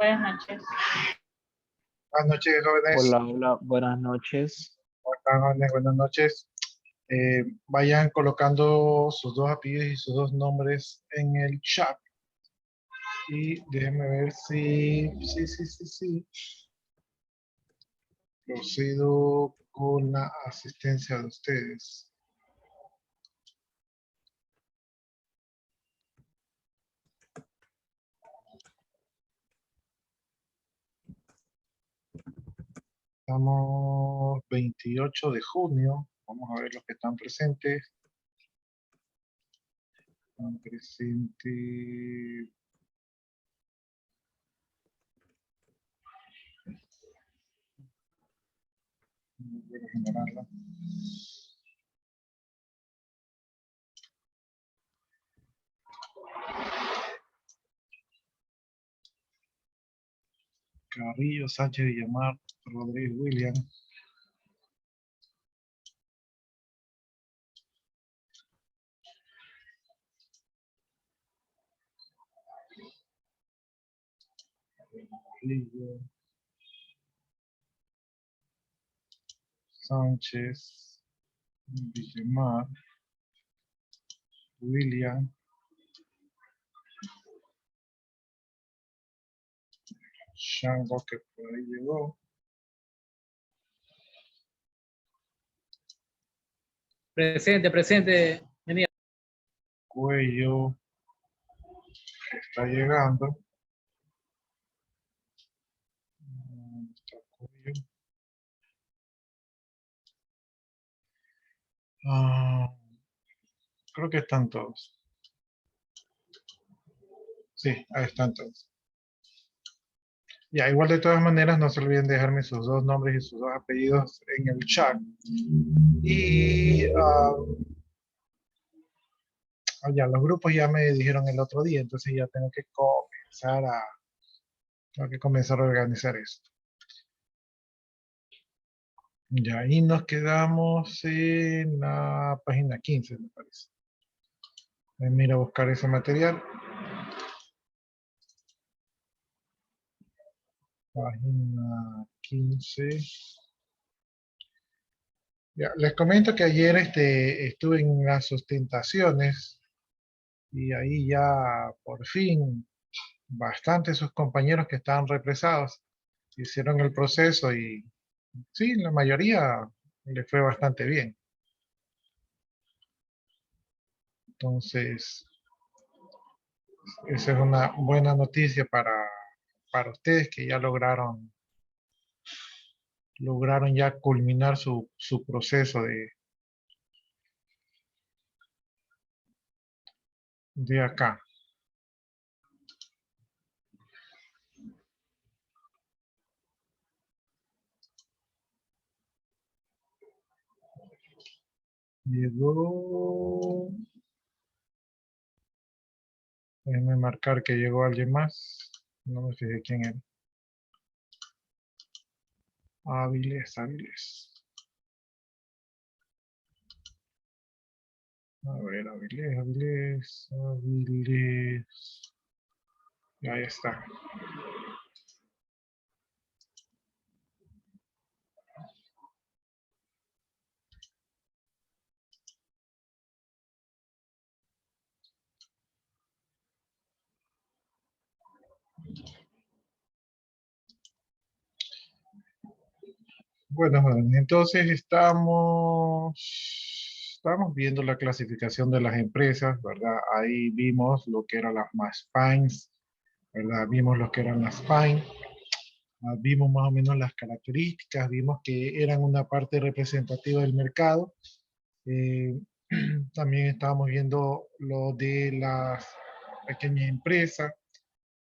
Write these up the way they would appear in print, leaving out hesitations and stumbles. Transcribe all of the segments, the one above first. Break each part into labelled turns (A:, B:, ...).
A: Buenas noches.
B: Buenas noches, jóvenes.
C: Hola, hola, buenas noches.
B: ¿Cómo están, jóvenes? Buenas noches. Vayan colocando sus dos apellidos y sus dos nombres en el chat. Y déjenme ver si... Sí. Procedo con la asistencia de ustedes. Estamos 28 de junio. Vamos a ver los que están presentes. Están presentes. Voy a generarla. Carrillo, Sánchez, Villamar, Rodríguez, William. Carrillo, Sánchez, Villamar, William, Shango, que por ahí llegó.
D: Presente. Venía.
B: Cuello, que está llegando. Está Cuello. Creo que están todos. Sí, ahí están todos. Ya, igual de todas maneras, no se olviden dejarme sus dos nombres y sus dos apellidos en el chat. Y ya, los grupos ya me dijeron el otro día, entonces ya tengo que comenzar a organizar esto. Ya, ahí nos quedamos en la página 15, me parece. Mira a buscar ese material. Página 15. Ya, les comento que ayer estuve en las sustentaciones y ahí ya por fin bastante sus compañeros que estaban represados hicieron el proceso y sí, la mayoría le fue bastante bien. Entonces, esa es una buena noticia para ustedes que ya lograron ya culminar su proceso de acá. Llegó. Déjenme marcar que llegó alguien más. No me fijé quién era. Áviles. A ver, Áviles. Y ahí está. Bueno, entonces estamos viendo la clasificación de las empresas, ¿verdad? Ahí vimos lo que eran las más pines, ¿verdad? Vimos lo que eran las pines, vimos más o menos las características, vimos que eran una parte representativa del mercado. También estábamos viendo lo de las pequeñas empresas,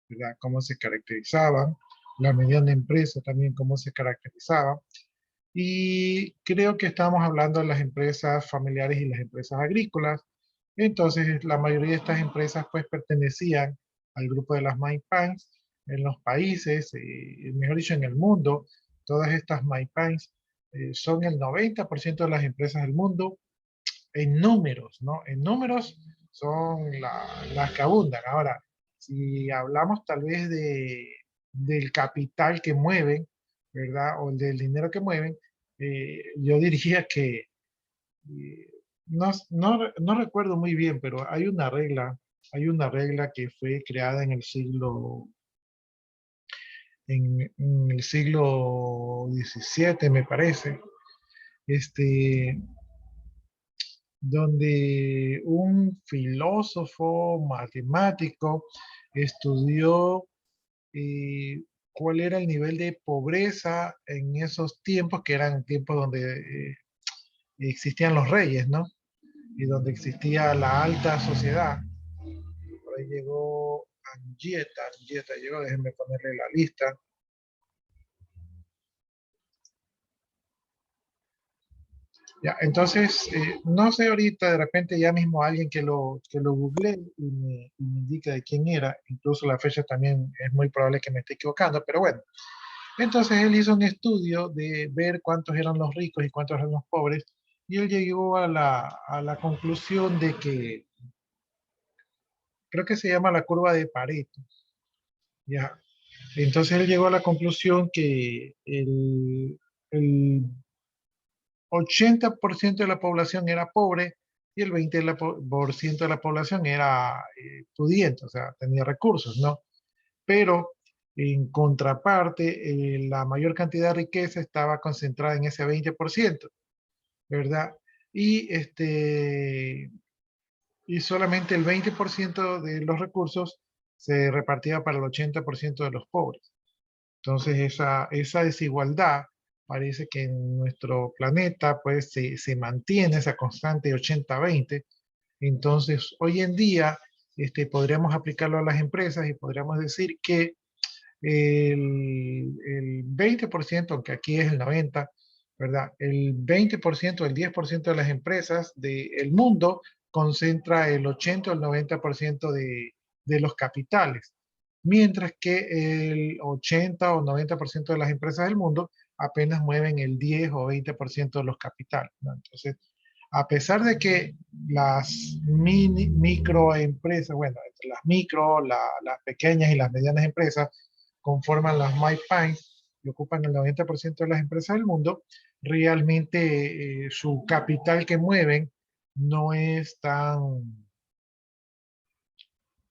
B: ¿verdad? Cómo se caracterizaban, la mediana empresa también cómo se caracterizaba. Y creo que estamos hablando de las empresas familiares y las empresas agrícolas. Entonces, la mayoría de estas empresas pues pertenecían al grupo de las Maipans en los países, mejor dicho, en el mundo. Todas estas Maipans son el 90% de las empresas del mundo en números, ¿no? En números son las que abundan. Ahora, si hablamos tal vez del capital que mueven, ¿verdad? O del dinero que mueven, yo diría que no recuerdo muy bien, pero hay una regla que fue creada en el siglo XVII, me parece, este, donde un filósofo matemático estudió cuál era el nivel de pobreza en esos tiempos, que eran tiempos donde existían los reyes, ¿no? Y donde existía la alta sociedad. Por ahí llegó Angieta llegó, déjenme ponerle la lista. Ya, entonces, no sé ahorita, de repente ya mismo alguien que lo googlee y me indique de quién era, incluso la fecha también es muy probable que me esté equivocando, pero bueno. Entonces él hizo un estudio de ver cuántos eran los ricos y cuántos eran los pobres, y él llegó a la conclusión de que, creo que se llama la curva de Pareto, ¿ya? Entonces él llegó a la conclusión que el 80% de la población era pobre y el 20% de la población era pudiente, o sea, tenía recursos, ¿no? Pero en contraparte, la mayor cantidad de riqueza estaba concentrada en ese 20%, ¿verdad? Y, y solamente el 20% de los recursos se repartía para el 80% de los pobres. Entonces, esa desigualdad parece que en nuestro planeta pues se mantiene esa constante 80-20. Entonces, hoy en día podríamos aplicarlo a las empresas y podríamos decir que el 20%, aunque aquí es el 90%, ¿verdad? El 20%, el 10% de las empresas del mundo concentra el 80 o el 90% de los capitales, mientras que el 80 o 90% de las empresas del mundo apenas mueven el 10 o 20% de los capitales, ¿no? Entonces, a pesar de que las microempresas, bueno, entre las micro, las pequeñas y las medianas empresas conforman las MyPines y ocupan el 90% de las empresas del mundo, realmente su capital que mueven no es tan,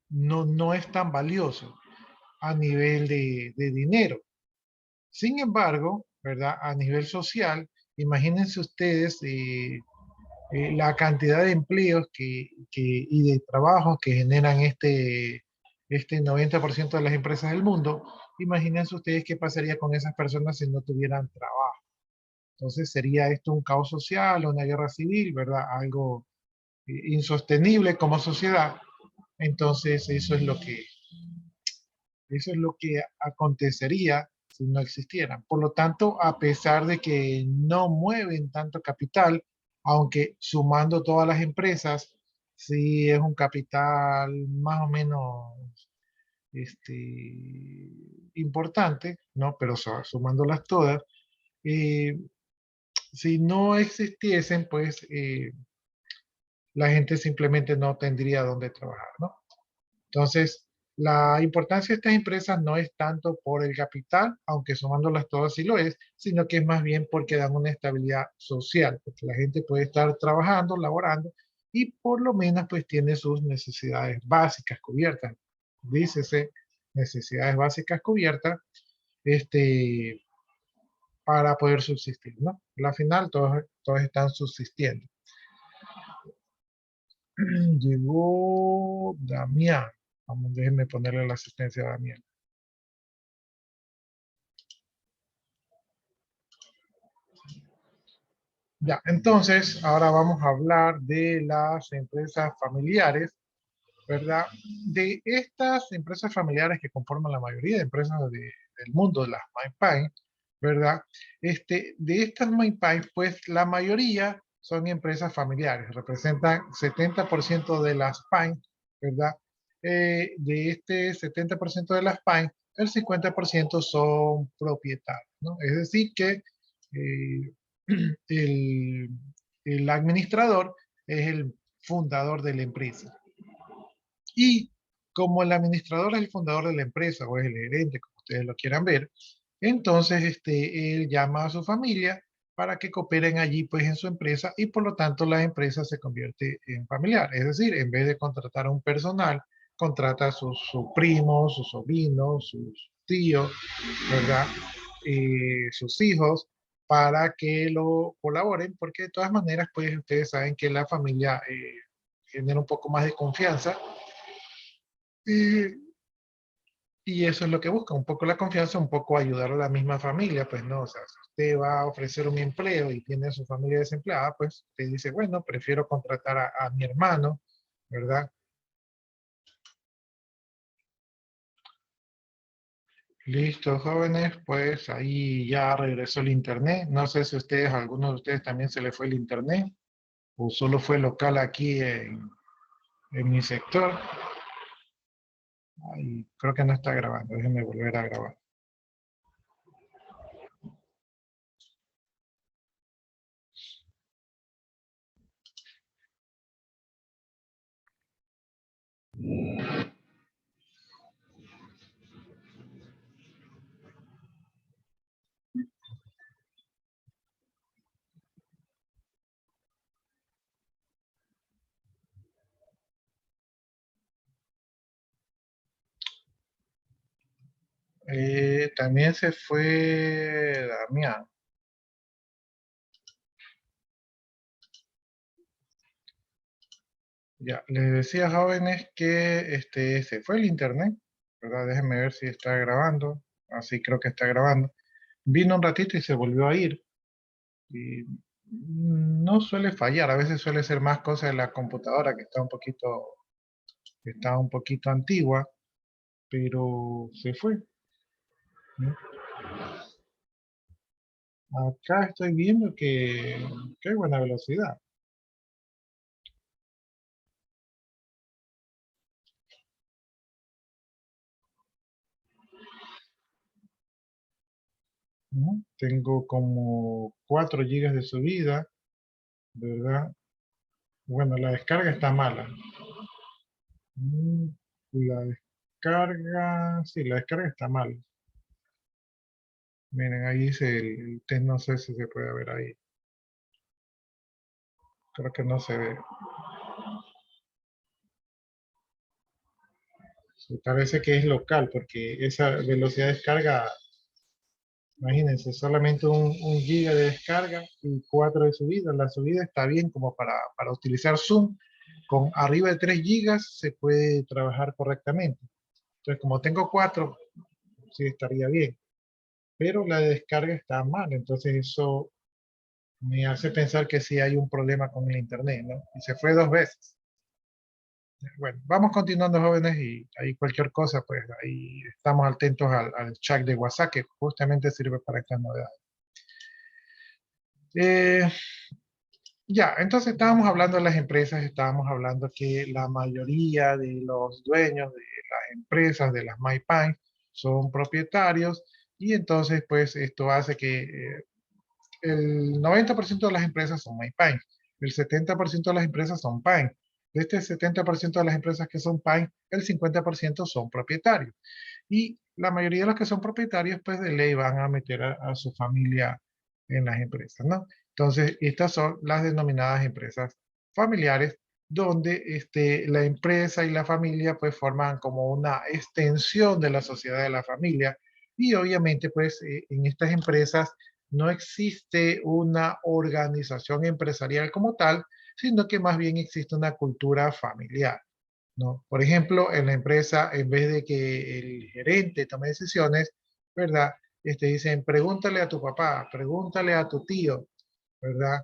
B: no es tan valioso a nivel de dinero. Sin embargo, ¿verdad? A nivel social, imagínense ustedes la cantidad de empleos y de trabajos que generan este 90% de las empresas del mundo. Imagínense ustedes qué pasaría con esas personas si no tuvieran trabajo. Entonces sería esto un caos social, una guerra civil, ¿verdad? Algo insostenible como sociedad. Entonces eso es lo que acontecería si no existieran. Por lo tanto, a pesar de que no mueven tanto capital, aunque sumando todas las empresas, sí es un capital más o menos importante, ¿no? Pero sumándolas todas, eh, si no existiesen, pues la gente simplemente no tendría dónde trabajar, ¿no? Entonces, la importancia de estas empresas no es tanto por el capital, aunque sumándolas todas sí lo es, sino que es más bien porque dan una estabilidad social, porque la gente puede estar trabajando, laborando y por lo menos pues tiene sus necesidades básicas cubiertas. Dícese, necesidades básicas cubiertas, este, para poder subsistir, ¿no? Al final todos están subsistiendo. Llegó Damián. Vamos, déjenme ponerle la asistencia a Damián. Ya, entonces, ahora vamos a hablar de las empresas familiares, ¿verdad? De estas empresas familiares que conforman la mayoría de empresas del mundo, de las MyPine, ¿verdad? De estas MyPine, pues la mayoría son empresas familiares, representan 70% de las Pine, ¿verdad? De este 70% de las Pine, el 50% son propietarios, ¿no? Es decir, que eh, el, el administrador es el fundador de la empresa. Y como el administrador es el fundador de la empresa o es el gerente, como ustedes lo quieran ver. Entonces, él llama a su familia para que cooperen allí pues en su empresa y por lo tanto la empresa se convierte en familiar. Es decir, en vez de contratar a un personal, contrata a sus primos, sus sobrinos, sus tíos, ¿verdad? Sus hijos para que lo colaboren, porque de todas maneras, pues ustedes saben que la familia genera un poco más de confianza y, y eso es lo que busca, un poco la confianza, un poco ayudar a la misma familia, pues no, o sea, si usted va a ofrecer un empleo y tiene a su familia desempleada, pues usted dice, bueno, prefiero contratar a mi hermano, ¿verdad? Listo, jóvenes, pues ahí ya regresó el internet. No sé si ustedes, algunos de ustedes también se le fue el internet o solo fue local aquí en mi sector. Ay, creo que no está grabando, déjenme volver a grabar. También se fue Damián. Ya, les decía jóvenes que se fue el internet, ¿verdad? Déjenme ver si está grabando. Así creo que está grabando. Vino un ratito y se volvió a ir. Y no suele fallar, a veces suele ser más cosa de la computadora que está un poquito antigua, pero se fue, ¿no? Acá estoy viendo que hay buena velocidad, ¿no? Tengo como 4 gigas de subida, ¿verdad? Bueno, la descarga está mala. Mm, La descarga, sí, la descarga está mal. Miren, ahí dice el test, no sé si se puede ver ahí. Creo que no se ve. Sí, parece que es local, porque esa velocidad de descarga, imagínense, solamente un giga de descarga y 4 de subida. La subida está bien como para utilizar Zoom. Con arriba de 3 gigas se puede trabajar correctamente. Entonces, como tengo 4, sí estaría bien. Pero la de descarga está mal, entonces eso me hace pensar que sí hay un problema con el internet, ¿no? Y se fue 2 veces. Bueno, vamos continuando, jóvenes, y ahí cualquier cosa, pues ahí estamos atentos al chat de WhatsApp que justamente sirve para estas novedades. Eh, ya, entonces estábamos hablando de las empresas, estábamos hablando que la mayoría de los dueños de las empresas, de las MyPine, son propietarios y entonces pues esto hace que el 90% de las empresas son MyPine, el 70% de las empresas son Pine. De este 70% de las empresas que son Pine, el 50% son propietarios. Y la mayoría de los que son propietarios, pues de ley van a meter a su familia en las empresas, ¿no? Entonces, estas son las denominadas empresas familiares, donde la empresa y la familia pues forman como una extensión de la sociedad de la familia y obviamente pues en estas empresas no existe una organización empresarial como tal, sino que más bien existe una cultura familiar, ¿no? Por ejemplo, en la empresa, en vez de que el gerente tome decisiones, ¿verdad? Dicen, pregúntale a tu papá, pregúntale a tu tío, ¿verdad?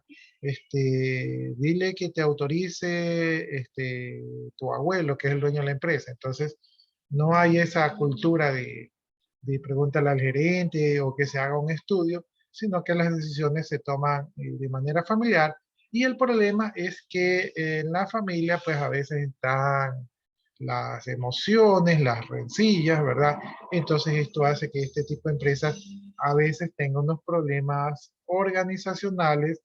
B: Dile que te autorice tu abuelo, que es el dueño de la empresa. Entonces, no hay esa cultura de pregúntale al gerente o que se haga un estudio, sino que las decisiones se toman de manera familiar. Y el problema es que en la familia, pues a veces están las emociones, las rencillas, ¿verdad? Entonces esto hace que este tipo de empresas a veces tengan unos problemas organizacionales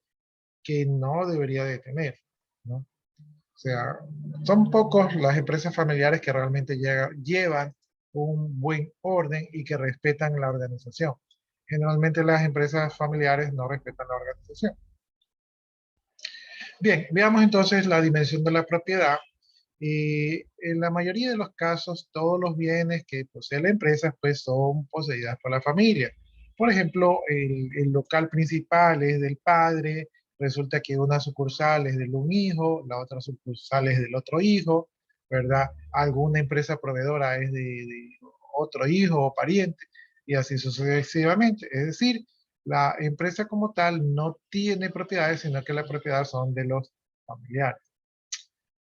B: que no debería de tener, ¿no? O sea, son pocos las empresas familiares que realmente llevan un buen orden y que respetan la organización. Generalmente las empresas familiares no respetan la organización. Bien, veamos entonces la dimensión de la propiedad. En la mayoría de los casos, todos los bienes que posee la empresa pues son poseídas por la familia. Por ejemplo, el local principal es del padre, resulta que una sucursal es de un hijo, la otra sucursal es del otro hijo, ¿verdad? Alguna empresa proveedora es de otro hijo o pariente, y así sucesivamente. Es decir, la empresa como tal no tiene propiedades, sino que las propiedades son de los familiares.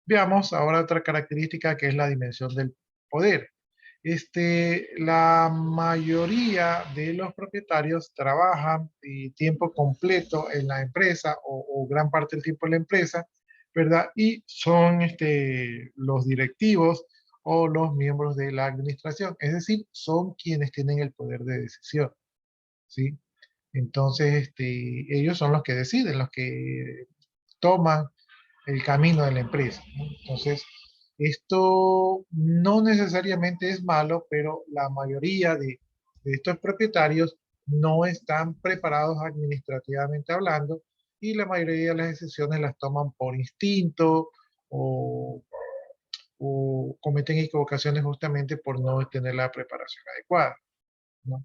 B: Veamos ahora otra característica que es la dimensión del poder. La mayoría de los propietarios trabajan tiempo completo en la empresa o gran parte del tiempo en la empresa, ¿verdad? Y son los directivos o los miembros de la administración, es decir, son quienes tienen el poder de decisión, ¿sí? Entonces, ellos son los que deciden, los que toman el camino de la empresa, ¿no? Entonces, esto no necesariamente es malo, pero la mayoría de estos propietarios no están preparados administrativamente hablando y la mayoría de las decisiones las toman por instinto o, o cometen equivocaciones justamente por no tener la preparación adecuada, ¿no?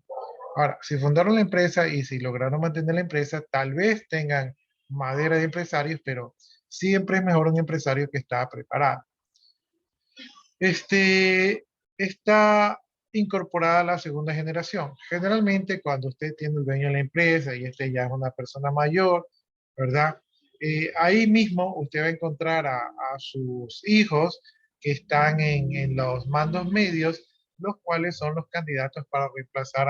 B: Ahora, si fundaron la empresa y si lograron mantener la empresa, tal vez tengan madera de empresarios, pero siempre es mejor un empresario que está preparado. Está incorporada la segunda generación. Generalmente, cuando usted tiene el dueño de la empresa y ya es una persona mayor, ¿verdad? Ahí mismo usted va a encontrar a sus hijos que están en los mandos medios, los cuales son los candidatos para reemplazar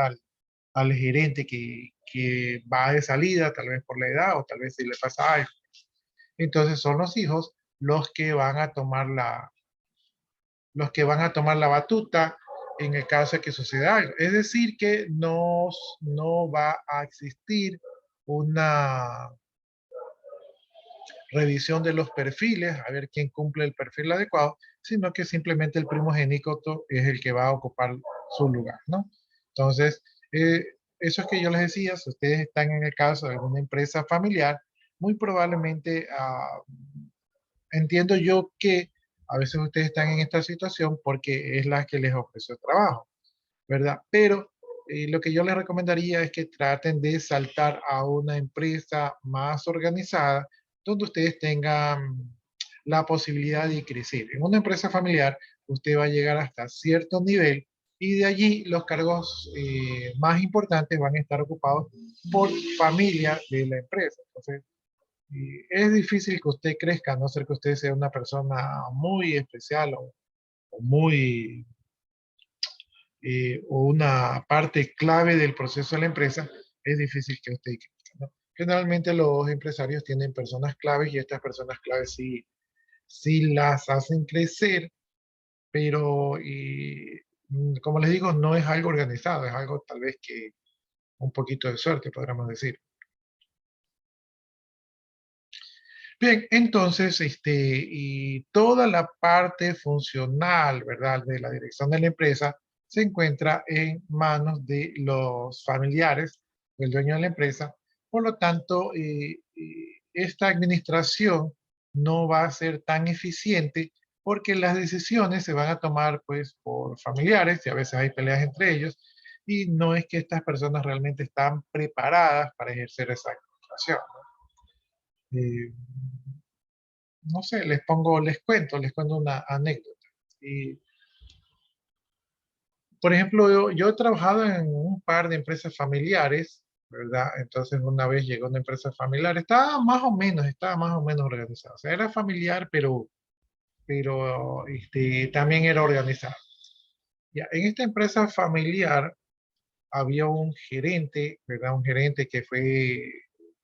B: al gerente que va de salida, tal vez por la edad o tal vez si le pasa algo. Entonces son los hijos los que van a tomar la batuta en el caso de que suceda algo. Es decir, que no va a existir una revisión de los perfiles, a ver quién cumple el perfil adecuado, sino que simplemente el primogénito es el que va a ocupar su lugar, ¿no? Entonces, eso es que yo les decía, si ustedes están en el caso de alguna empresa familiar, muy probablemente entiendo yo que a veces ustedes están en esta situación porque es la que les ofreció trabajo, ¿verdad? Pero lo que yo les recomendaría es que traten de saltar a una empresa más organizada donde ustedes tengan la posibilidad de crecer. En una empresa familiar, usted va a llegar hasta cierto nivel y de allí los cargos más importantes van a estar ocupados por familia de la empresa. Entonces, es difícil que usted crezca, a no ser que usted sea una persona muy especial o muy o una parte clave del proceso de la empresa, es difícil que usted crezca, ¿no? Generalmente los empresarios tienen personas claves y estas personas claves sí las hacen crecer, pero como les digo, no es algo organizado, es algo tal vez que un poquito de suerte, podríamos decir. Bien, entonces, y toda la parte funcional, ¿verdad?, de la dirección de la empresa se encuentra en manos de los familiares del dueño de la empresa. Por lo tanto, esta administración no va a ser tan eficiente porque las decisiones se van a tomar, pues, por familiares y a veces hay peleas entre ellos y no es que estas personas realmente están preparadas para ejercer esa administración, ¿no? No sé, les cuento una anécdota. Y, por ejemplo, yo he trabajado en un par de empresas familiares, ¿verdad? Entonces una vez llegó una empresa familiar, estaba más o menos organizada. O sea, era familiar, pero también era organizada. Ya, en esta empresa familiar había un gerente, ¿verdad? Un gerente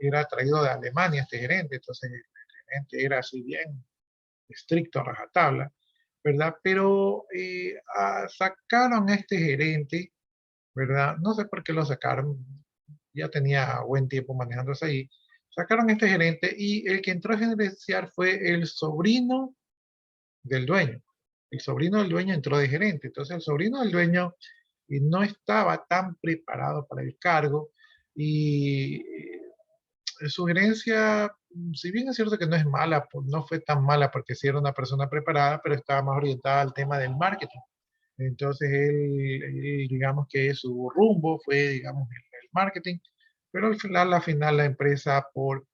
B: era traído de Alemania, este gerente, entonces el gerente era así bien estricto a rajatabla, ¿verdad? Pero sacaron a este gerente, ¿verdad? No sé por qué lo sacaron, ya tenía buen tiempo manejándose ahí. Sacaron a este gerente y el que entró a gerenciar fue el sobrino del dueño. el sobrino del dueño entró de gerente. Entonces el sobrino del dueño no estaba tan preparado para el cargo y su gerencia, si bien es cierto que no es mala, pues no fue tan mala porque sí era una persona preparada, pero estaba más orientada al tema del marketing. Entonces digamos que su rumbo fue, digamos, el marketing, pero al final la empresa, por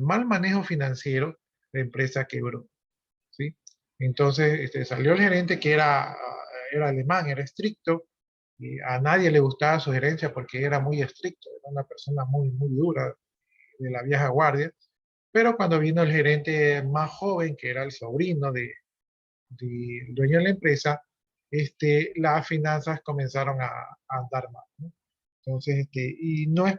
B: mal manejo financiero, la empresa quebró, ¿sí? Entonces salió el gerente que era alemán, era estricto, y a nadie le gustaba su gerencia porque era muy estricto, era una persona muy, muy dura, de la vieja guardia, pero cuando vino el gerente más joven, que era el sobrino del dueño de la empresa, las finanzas comenzaron a andar mal, ¿no? Entonces, y no es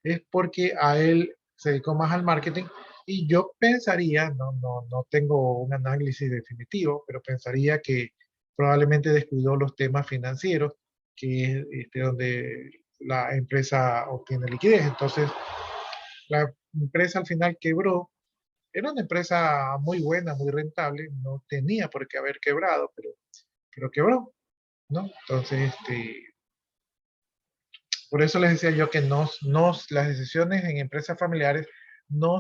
B: es porque a él se dedicó más al marketing y yo pensaría, no tengo un análisis definitivo, pero pensaría que probablemente descuidó los temas financieros, que es donde la empresa obtiene liquidez. Entonces, la empresa al final quebró. Era una empresa muy buena, muy rentable, no tenía por qué haber quebrado, pero quebró, ¿no? Entonces, por eso les decía yo que las decisiones en empresas familiares no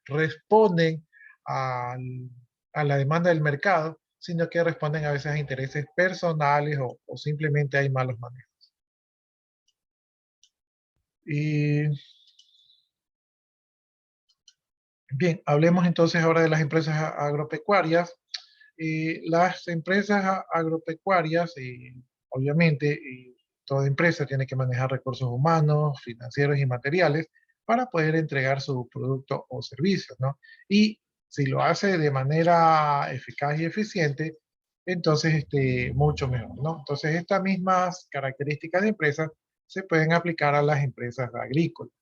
B: responden al- a la demanda del mercado, sino que responden a veces a intereses personales o simplemente hay malos manejos. Y bien, hablemos entonces ahora de las empresas agropecuarias. Las empresas agropecuarias, obviamente, toda empresa tiene que manejar recursos humanos, financieros y materiales para poder entregar su producto o servicio, ¿no? Y si lo hace de manera eficaz y eficiente, entonces mucho mejor, ¿no? Entonces estas mismas características de empresas se pueden aplicar a las empresas agrícolas,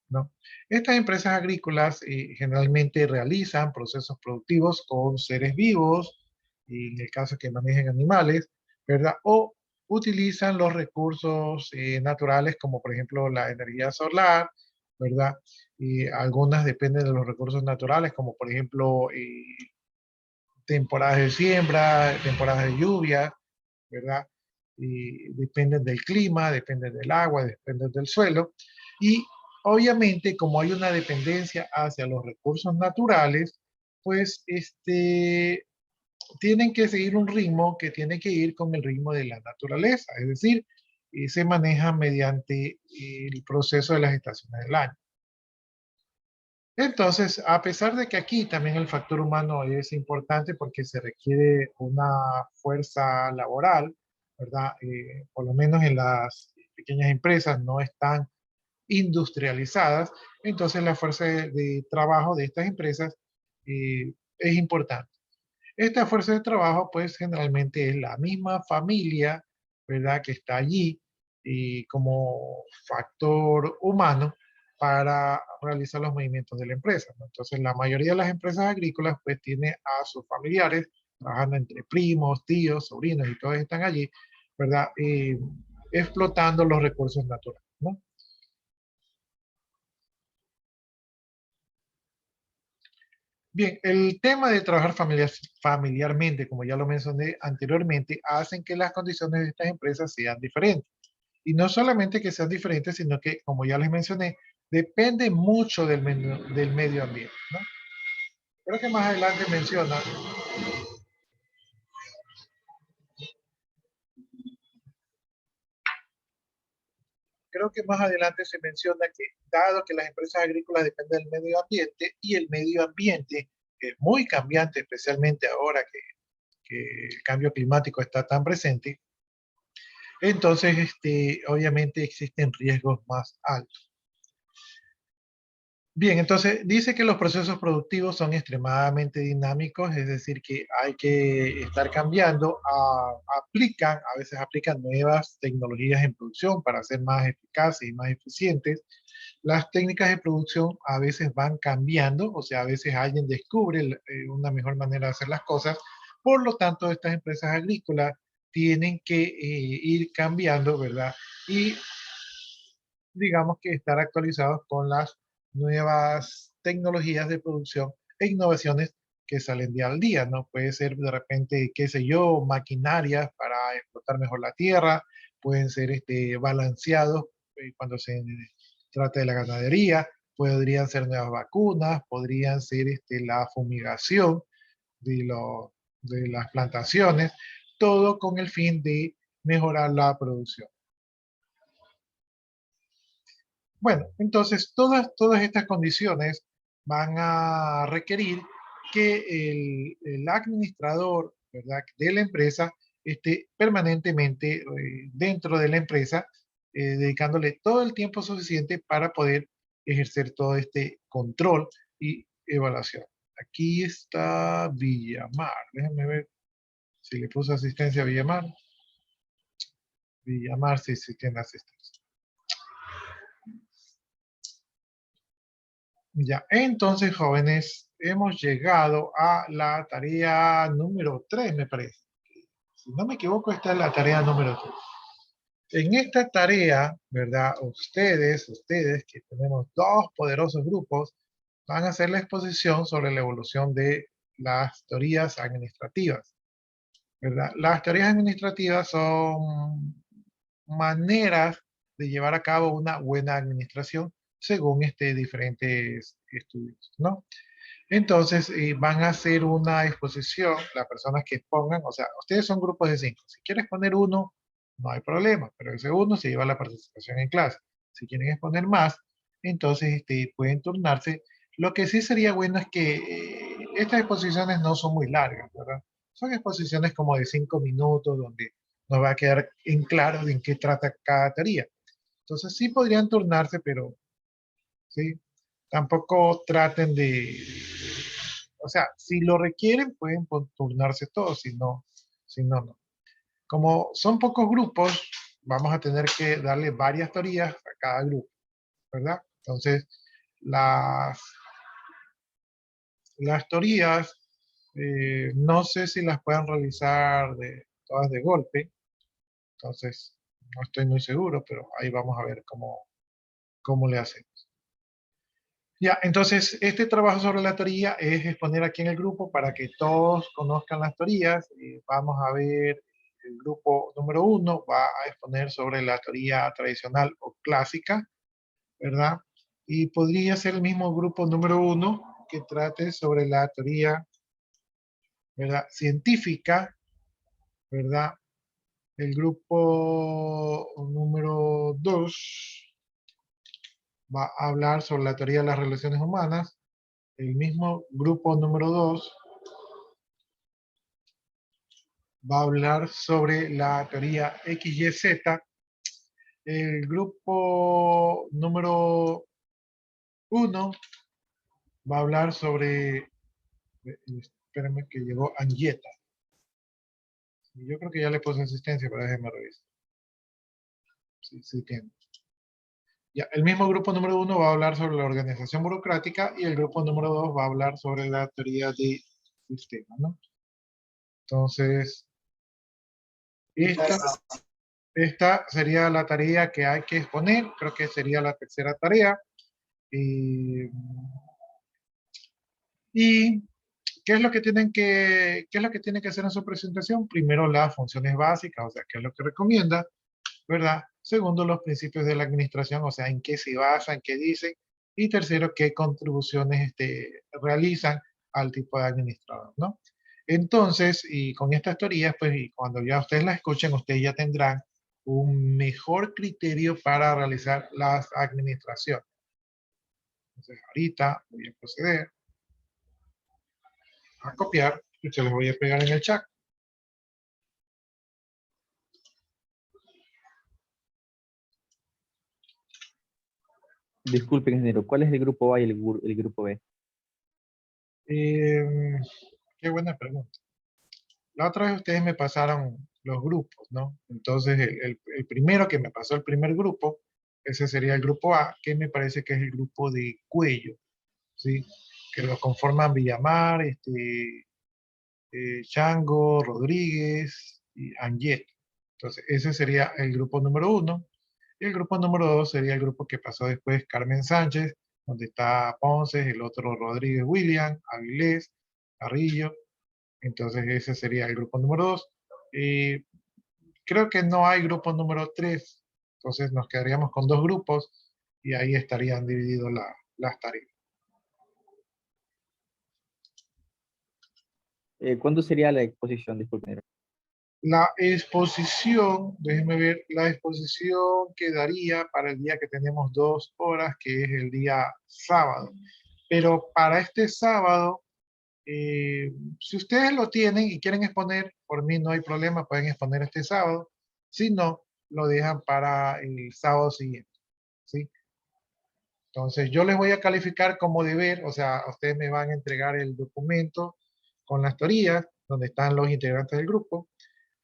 B: ¿no? Estas empresas agrícolas generalmente realizan procesos productivos con seres vivos, y en el caso que manejen animales, ¿verdad? O utilizan los recursos naturales como por ejemplo la energía solar, ¿verdad? Y algunas dependen de los recursos naturales como por ejemplo temporadas de siembra, temporadas de lluvia, ¿verdad? Y dependen del clima, dependen del agua, dependen del suelo. Y obviamente, como hay una dependencia hacia los recursos naturales, pues tienen que seguir un ritmo que tiene que ir con el ritmo de la naturaleza, es decir, se maneja mediante el proceso de las estaciones del año. Entonces, a pesar de que aquí también el factor humano es importante porque se requiere una fuerza laboral, ¿verdad? Por lo menos en las pequeñas empresas no están industrializadas, entonces la fuerza de trabajo de estas empresas es importante. Esta fuerza de trabajo, pues generalmente es la misma familia, ¿verdad? Que está allí y como factor humano para realizar los movimientos de la empresa, ¿no? Entonces, la mayoría de las empresas agrícolas, pues tiene a sus familiares trabajando entre primos, tíos, sobrinos y todos están allí, ¿verdad? Explotando los recursos naturales, ¿no? Bien, el tema de trabajar familiarmente, como ya lo mencioné anteriormente, hacen que las condiciones de estas empresas sean diferentes. Y no solamente que sean diferentes, sino que, como ya les mencioné, depende mucho del medio ambiente, ¿no? Creo que más adelante menciona, creo que más adelante se menciona que, dado que las empresas agrícolas dependen del medio ambiente y el medio ambiente es muy cambiante, especialmente ahora que el cambio climático está tan presente, entonces obviamente existen riesgos más altos. Bien, entonces dice que los procesos productivos son extremadamente dinámicos, es decir, que hay que estar cambiando, a veces aplican nuevas tecnologías en producción para ser más eficaces y más eficientes. Las técnicas de producción a veces van cambiando, o sea, a veces alguien descubre una mejor manera de hacer las cosas. Por lo tanto, estas empresas agrícolas tienen que ir cambiando, ¿verdad? Y digamos que estar actualizados con las nuevas tecnologías de producción e innovaciones que salen día al día, ¿no? Puede ser de repente, qué sé yo, maquinarias para explotar mejor la tierra, pueden ser balanceados cuando se trata de la ganadería, podrían ser nuevas vacunas, podrían ser la fumigación de, de las plantaciones, todo con el fin de mejorar la producción. Bueno, entonces todas estas condiciones van a requerir que el administrador, ¿verdad?, de la empresa esté permanentemente dentro de la empresa, dedicándole todo el tiempo suficiente para poder ejercer todo este control y evaluación. Aquí está Villamar. Déjenme ver si le puse asistencia a Villamar. Villamar sí tiene asistencia. Ya, entonces, jóvenes, hemos llegado a la tarea número 3, me parece. Si no me equivoco, esta es la tarea número 3. En esta tarea, ¿verdad? Ustedes que tenemos dos poderosos grupos, van a hacer la exposición sobre la evolución de las teorías administrativas, ¿verdad? Las teorías administrativas son maneras de llevar a cabo una buena administración según diferentes estudios, ¿no? Entonces, van a hacer una exposición, las personas que expongan, o sea, ustedes son grupos de 5. Si quieres poner uno, no hay problema, pero ese uno se lleva la participación en clase. Si quieren exponer más, entonces pueden turnarse. Lo que sí sería bueno es que estas exposiciones no son muy largas, ¿verdad? Son exposiciones como de 5 minutos, donde nos va a quedar en claro de en qué trata cada teoría. Entonces, sí podrían turnarse, pero ¿sí? Tampoco traten de, o sea, si lo requieren, pueden turnarse todos, si no, no. Como son pocos grupos, vamos a tener que darle varias teorías a cada grupo, ¿verdad? Entonces, las, las teorías, no sé si las puedan realizar todas de golpe, entonces no estoy muy seguro, pero ahí vamos a ver cómo le hacen. Ya, entonces este trabajo sobre la teoría es exponer aquí en el grupo para que todos conozcan las teorías. Vamos a ver, el grupo número 1 va a exponer sobre la teoría tradicional o clásica, ¿verdad? Y podría ser el mismo grupo número 1 que trate sobre la teoría, ¿verdad?, científica, ¿verdad? El grupo número 2 va a hablar sobre la teoría de las relaciones humanas. El mismo grupo número 2 va a hablar sobre la teoría XYZ. El grupo número 1 va a hablar sobre, espérenme que llegó Angieta. Yo creo que ya le puse asistencia, pero déjenme revisar. Sí tiene. Ya, el mismo grupo número 1 va a hablar sobre la organización burocrática y el grupo número 2 va a hablar sobre la teoría de sistemas, ¿no? Entonces, esta sería la tarea que hay que exponer, creo que sería la tercera tarea. Y ¿qué es lo que tienen que hacer en su presentación? Primero, las funciones básicas, o sea, qué es lo que recomienda, ¿verdad? Segundo, los principios de la administración, o sea, en qué se basa, en qué dicen. Y tercero, qué contribuciones realizan al tipo de administrador, ¿no? Entonces, y con estas teorías, pues, y cuando ya ustedes las escuchen, ustedes ya tendrán un mejor criterio para realizar las administraciones. Entonces, ahorita voy a proceder a copiar y se los voy a pegar en el chat.
C: Disculpe, ingeniero, ¿cuál es el grupo A y el grupo B?
B: Qué buena pregunta. La otra vez ustedes me pasaron los grupos, ¿no? Entonces, el primero que me pasó el primer grupo, ese sería el grupo A, que me parece que es el grupo de Cuello, ¿sí? Que lo conforman Villamar, Chango, Rodríguez y Anget. Entonces, ese sería el grupo número 1. Y el grupo número 2 sería el grupo que pasó después Carmen Sánchez, donde está Ponce, el otro Rodríguez William, Avilés, Carrillo. Entonces ese sería el grupo número 2. Creo que no hay grupo número 3. Entonces nos quedaríamos con 2 grupos y ahí estarían divididos las tareas.
C: ¿Cuándo sería la exposición? Disculpen.
B: La exposición, déjenme ver, la exposición quedaría para el día que tenemos 2 horas, que es el día sábado. Pero para este sábado, si ustedes lo tienen y quieren exponer, por mí no hay problema, pueden exponer este sábado. Si no, lo dejan para el sábado siguiente, ¿sí? Entonces, yo les voy a calificar como deber, o sea, ustedes me van a entregar el documento con las teorías, donde están los integrantes del grupo.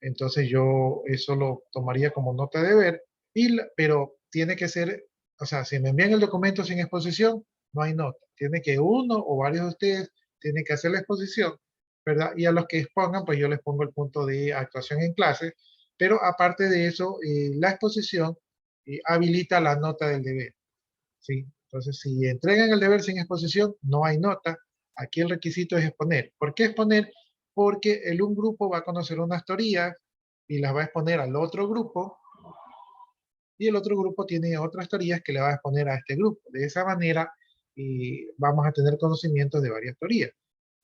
B: Entonces, yo eso lo tomaría como nota de deber, pero tiene que ser, o sea, si me envían el documento sin exposición, no hay nota. Tiene que uno o varios de ustedes tienen que hacer la exposición, ¿verdad? Y a los que expongan, pues yo les pongo el punto de actuación en clase, pero aparte de eso, la exposición habilita la nota del deber. ¿Sí? Entonces, si entregan el deber sin exposición, no hay nota. Aquí el requisito es exponer. ¿Por qué exponer? Porque un grupo va a conocer unas teorías y las va a exponer al otro grupo, y el otro grupo tiene otras teorías que le va a exponer a este grupo. De esa manera, vamos a tener conocimientos de varias teorías.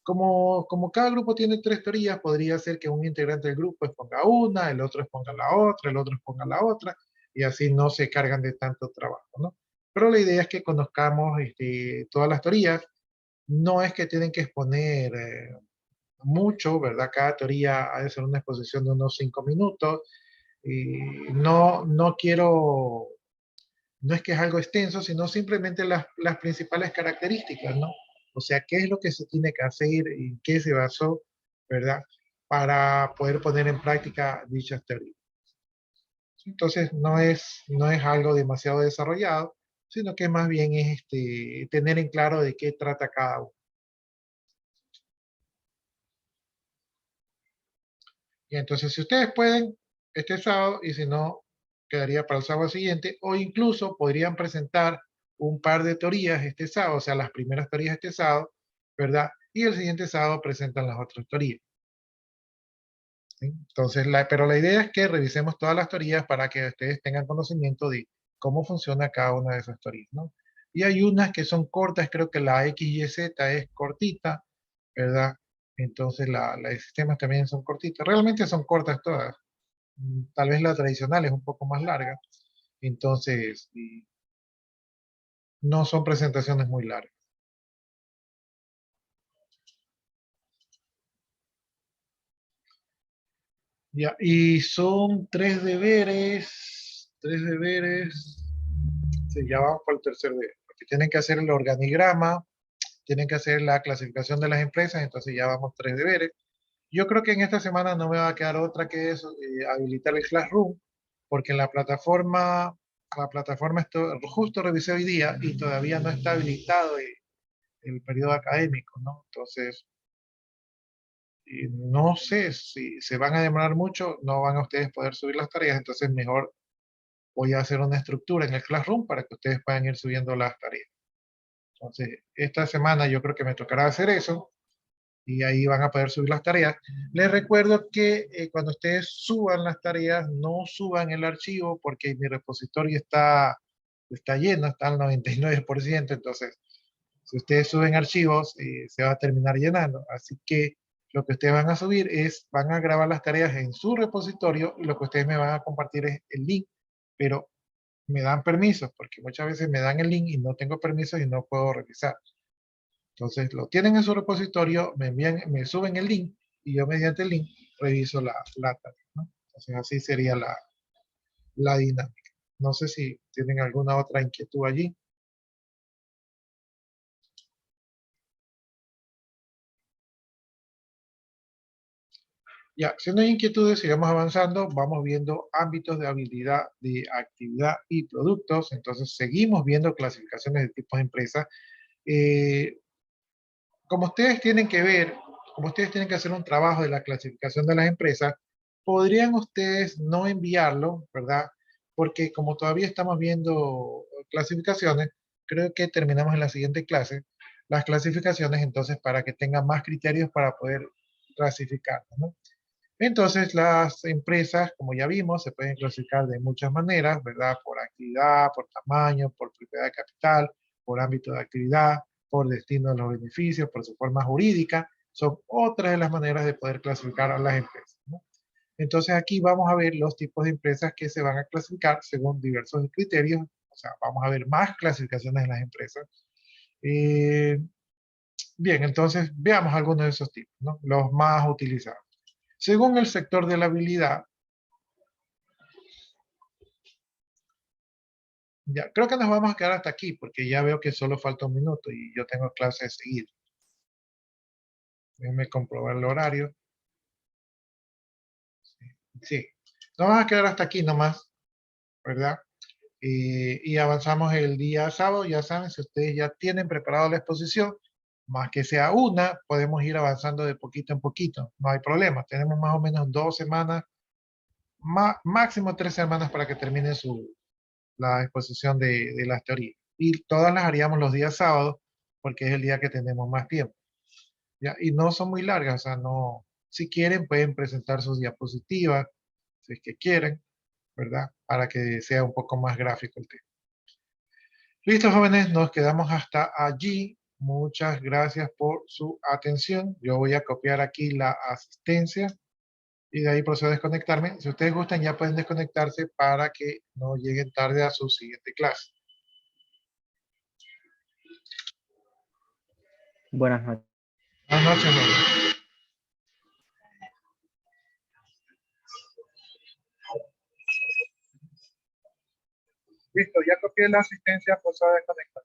B: Como cada grupo tiene 3 teorías, podría ser que un integrante del grupo exponga una, el otro exponga la otra, el otro exponga la otra, y así no se cargan de tanto trabajo, ¿no? Pero la idea es que conozcamos todas las teorías. No es que tienen que exponer mucho, ¿verdad? Cada teoría ha de ser una exposición de unos 5 minutos. Y no quiero, no es que es algo extenso, sino simplemente las principales características, ¿no? O sea, qué es lo que se tiene que hacer y en qué se basó, ¿verdad? Para poder poner en práctica dichas teorías. Entonces, no es algo demasiado desarrollado, sino que más bien es tener en claro de qué trata cada uno. Y entonces, si ustedes pueden, este sábado, y si no, quedaría para el sábado siguiente, o incluso podrían presentar un par de teorías este sábado, o sea, las primeras teorías este sábado, ¿verdad? Y el siguiente sábado presentan las otras teorías. ¿Sí? Entonces, pero la idea es que revisemos todas las teorías para que ustedes tengan conocimiento de cómo funciona cada una de esas teorías, ¿no? Y hay unas que son cortas, creo que la X, Y, Z es cortita, ¿verdad? Entonces, la de sistemas también son cortitas. Realmente son cortas todas. Tal vez la tradicional es un poco más larga. Entonces, no son presentaciones muy largas. Ya, y son 3 deberes. Sí, ya vamos por el tercer deber, porque tienen que hacer el organigrama, tienen que hacer la clasificación de las empresas, entonces ya vamos 3 deberes. Yo creo que en esta semana no me va a quedar otra que eso, habilitar el Classroom, porque en la plataforma justo revisé hoy día y todavía no está habilitado el periodo académico, ¿no? Entonces, no sé si se van a demorar mucho, no van a ustedes poder subir las tareas, entonces mejor voy a hacer una estructura en el Classroom para que ustedes puedan ir subiendo las tareas. Entonces, esta semana yo creo que me tocará hacer eso y ahí van a poder subir las tareas. Les recuerdo que cuando ustedes suban las tareas, no suban el archivo porque mi repositorio está lleno, está al 99%, entonces si ustedes suben archivos, se va a terminar llenando. Así que lo que ustedes van a subir van a grabar las tareas en su repositorio y lo que ustedes me van a compartir es el link, pero me dan permisos, porque muchas veces me dan el link y no tengo permisos y no puedo revisar. Entonces lo tienen en su repositorio, me suben el link y yo mediante el link reviso la tarea, ¿no? Entonces así sería la dinámica. No sé si tienen alguna otra inquietud allí. Ya, si no hay inquietudes, sigamos avanzando, vamos viendo ámbitos de habilidad, de actividad y productos. Entonces seguimos viendo clasificaciones de tipos de empresas. Eh, como ustedes tienen que ver, como ustedes tienen que hacer un trabajo de la clasificación de las empresas, podrían ustedes no enviarlo, ¿verdad? Porque como todavía estamos viendo clasificaciones, creo que terminamos en la siguiente clase. las clasificaciones, entonces, para que tengan más criterios para poder clasificarlas, ¿no? Entonces, las empresas, como ya vimos, se pueden clasificar de muchas maneras, ¿verdad? Por actividad, por tamaño, por propiedad de capital, por ámbito de actividad, por destino de los beneficios, por su forma jurídica. Son otras de las maneras de poder clasificar a las empresas, ¿no? Entonces, aquí vamos a ver los tipos de empresas que se van a clasificar según diversos criterios. O sea, vamos a ver más clasificaciones en las empresas. Eh, bien, entonces veamos algunos de esos tipos, ¿no? Los más utilizados. Según el sector de la habilidad, ya, creo que nos vamos a quedar hasta aquí porque ya veo que solo falta un minuto y yo tengo clase de seguir. Déjenme comprobar el horario. Sí, nos vamos a quedar hasta aquí nomás, ¿verdad? Y avanzamos el día sábado. Ya saben, si ustedes ya tienen preparado la exposición, más que sea una, podemos ir avanzando de poquito en poquito. No hay problema. Tenemos más o menos 2 semanas, máximo 3 semanas para que termine la exposición de las teorías. Y todas las haríamos los días sábados, porque es el día que tenemos más tiempo. ¿Ya? Y no son muy largas, o sea, no, si quieren pueden presentar sus diapositivas, si es que quieren, ¿verdad? Para que sea un poco más gráfico el tema. Listo, jóvenes, nos quedamos hasta allí. Muchas gracias por su atención. Yo voy a copiar aquí la asistencia y de ahí procedo a desconectarme. Si ustedes gustan, ya pueden desconectarse para que no lleguen tarde a su siguiente clase.
C: Buenas noches.
B: Buenas noches, jóvenes. Listo, ya copié la asistencia, procedo a desconectar.